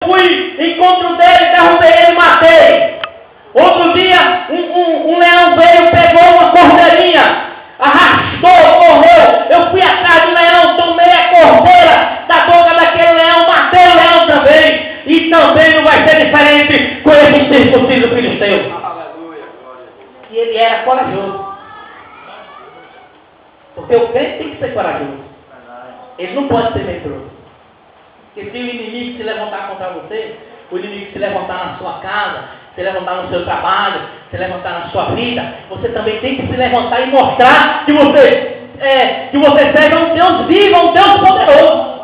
Fui em encontro dele, derrubei ele e matei. Outro dia, um leão veio, pegou uma cordeirinha, arrastou, correu. Eu fui atrás do leão, tomei a cordeira da boca daquele leão, matei o leão também. E também não vai ser diferente com esse circunciso filisteu. Aleluia, glória. E ele era corajoso. Porque o crente tem que ser corajoso. Ele não pode ser medroso. Porque se o inimigo se levantar contra você, o inimigo se levantar na sua casa, se levantar no seu trabalho, se levantar na sua vida, você também tem que se levantar e mostrar que você seja um Deus vivo, um Deus poderoso.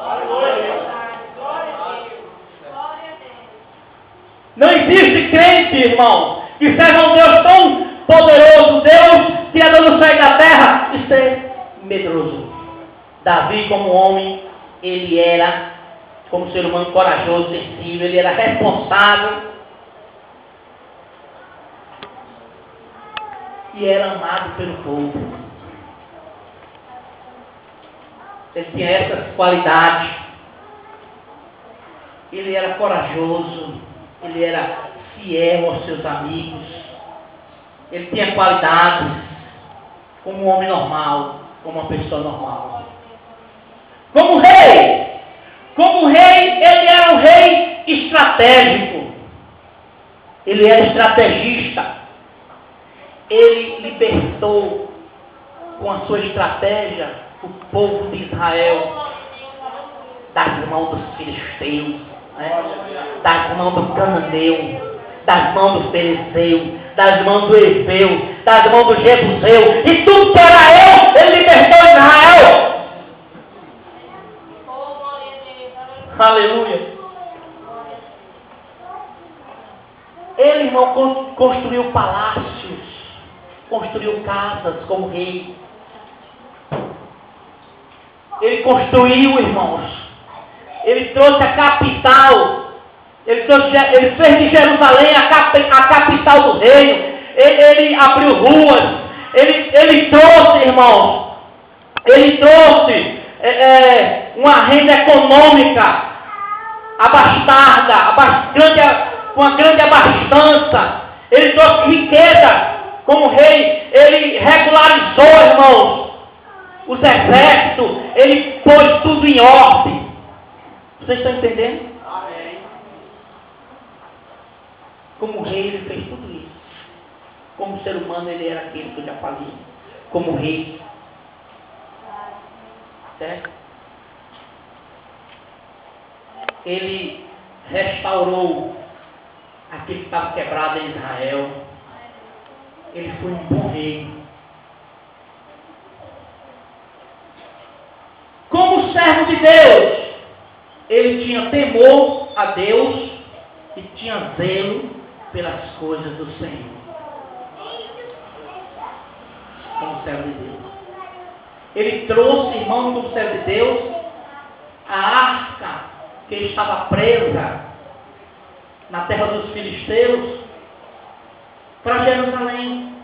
Não existe crente, irmão, que seja um Deus tão poderoso, Deus criador do céu e da terra, e ser medroso. Davi, como homem, ele era, como ser humano corajoso, sensível, ele era responsável e era amado pelo povo. Ele tinha essas qualidades. Ele era corajoso, ele era fiel aos seus amigos, ele tinha qualidades como um homem normal, como uma pessoa normal. Como rei, ele era um rei estratégico. Ele era estrategista. Ele libertou com a sua estratégia o povo de Israel das mãos dos filisteus, das mãos do cananeu, das mãos do ferezeu, das mãos do heveu, das mãos do jebuseu, e tudo que era ele libertou Israel. Aleluia. Ele, irmão, construiu palácios, construiu casas como rei. Ele construiu, irmãos. Ele trouxe a capital. Ele fez de Jerusalém a capital do reino. Ele abriu ruas. Ele trouxe, irmãos. Ele trouxe uma renda econômica abastada, uma grande abastança. Ele trouxe riqueza como rei. Ele regularizou, irmãos, os exércitos. Ele pôs tudo em ordem. Vocês estão entendendo? Amém. Como rei, ele fez tudo isso. Como ser humano, ele era aquele que eu já falei. Como rei. Certo? Ele restaurou aquilo que estava quebrado em Israel. Ele foi um bom rei. Como servo de Deus, ele tinha temor a Deus e tinha zelo pelas coisas do Senhor. Como servo de Deus. Ele trouxe, irmão, como servo de Deus, a arca que estava presa na terra dos filisteus para Jerusalém.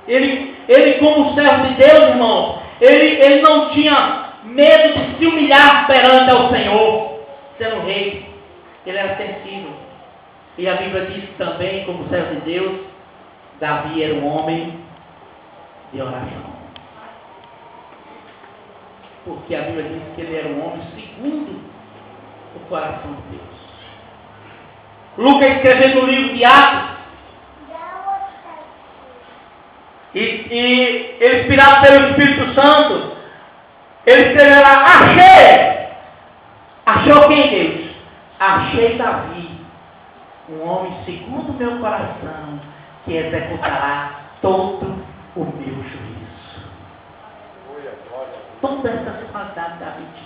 Ele como servo de Deus, irmão, ele não tinha medo de se humilhar perante ao Senhor, sendo rei. Ele era sensível. E a Bíblia diz também, como servo de Deus, Davi era um homem de oração. Porque a Bíblia diz que ele era um homem segundo o coração de Deus. Lucas escrevendo no livro de Atos, e ele, inspirado pelo Espírito Santo, ele escreveu lá: achou quem, Deus? Achei Davi, um homem segundo o meu coração, que executará todo o meu juízo. Todas essas qualidades da vida,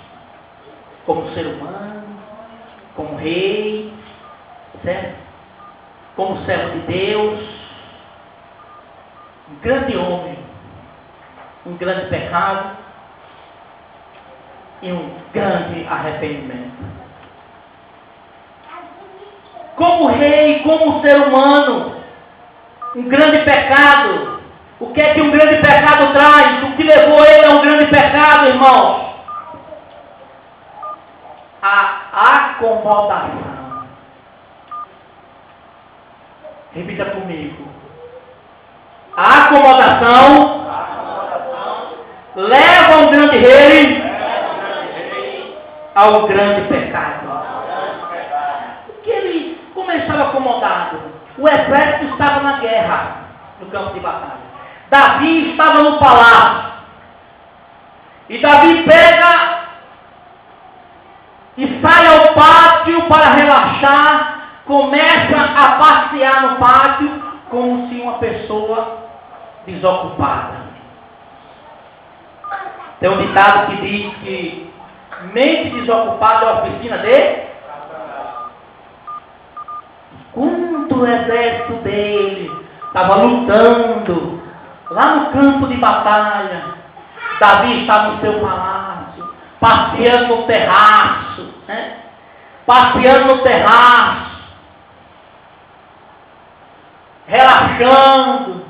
como ser humano, como rei, certo? Como servo de Deus, um grande homem, um grande pecado e um grande arrependimento. Como rei, como ser humano, um grande pecado. O que é que um grande pecado traz? O que levou ele a um grande pecado, irmãos? A acomodação. Repita comigo. A acomodação leva um grande rei ao grande pecado. Porque ele começava acomodado. O exército estava na guerra, no campo de batalha. Davi estava no palácio. E Davi pega e sai ao pátio para relaxar. Começa a passear no pátio como se uma pessoa desocupada. Tem um ditado que diz que mente desocupada é a oficina de... Quando o exército dele estava lutando lá no campo de batalha, Davi estava no seu palácio, passeando no terraço, né? Passeando no terraço, relaxando.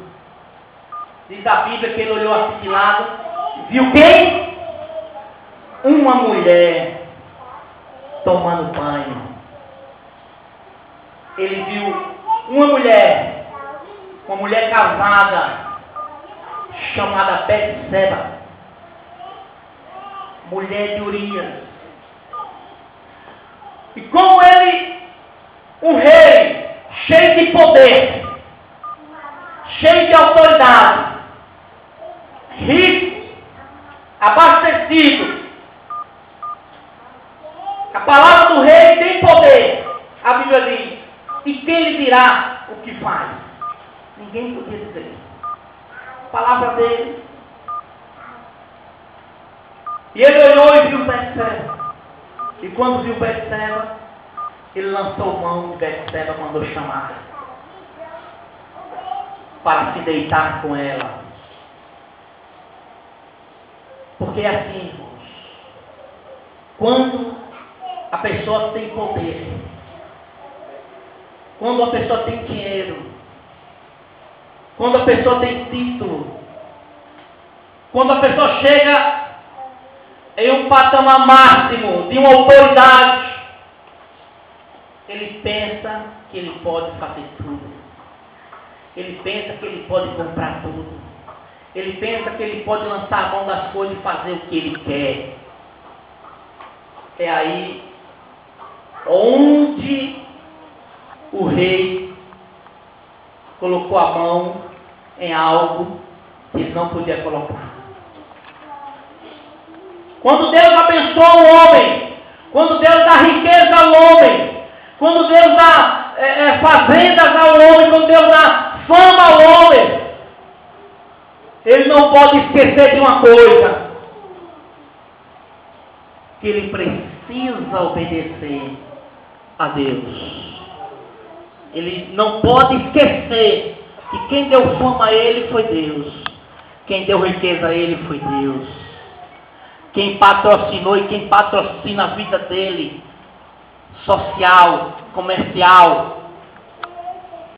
Diz a Bíblia que ele olhou assim de lado, viu quem? Uma mulher tomando banho. Ele viu uma mulher casada, chamada Betseba, mulher de Urias. E como ele, um rei, cheio de poder, cheio de autoridade, rico, abastecido, a palavra do rei tem poder. A Bíblia diz, e quem lhe dirá o que faz? Ninguém podia dizer. A palavra dele. E ele olhou e viu Betseba. E quando viu Betseba, ele lançou mão de Betseba, mandou chamar para se deitar com ela. Porque é assim, irmãos, quando a pessoa tem poder, quando a pessoa tem dinheiro, quando a pessoa tem título, quando a pessoa chega em um patamar máximo de uma autoridade, ele pensa que ele pode fazer tudo. Ele pensa que ele pode comprar tudo. Ele pensa que ele pode lançar a mão das coisas e fazer o que ele quer. É aí onde o rei colocou a mão em algo que ele não podia colocar. Quando Deus abençoa o homem, quando Deus dá riqueza ao homem, quando Deus dá fazendas ao homem, quando Deus dá fama ao homem, ele não pode esquecer de uma coisa, que ele precisa obedecer a Deus. Ele não pode esquecer que quem deu fama a ele foi Deus, quem deu riqueza a ele foi Deus, quem patrocinou e quem patrocina a vida dele, social, comercial,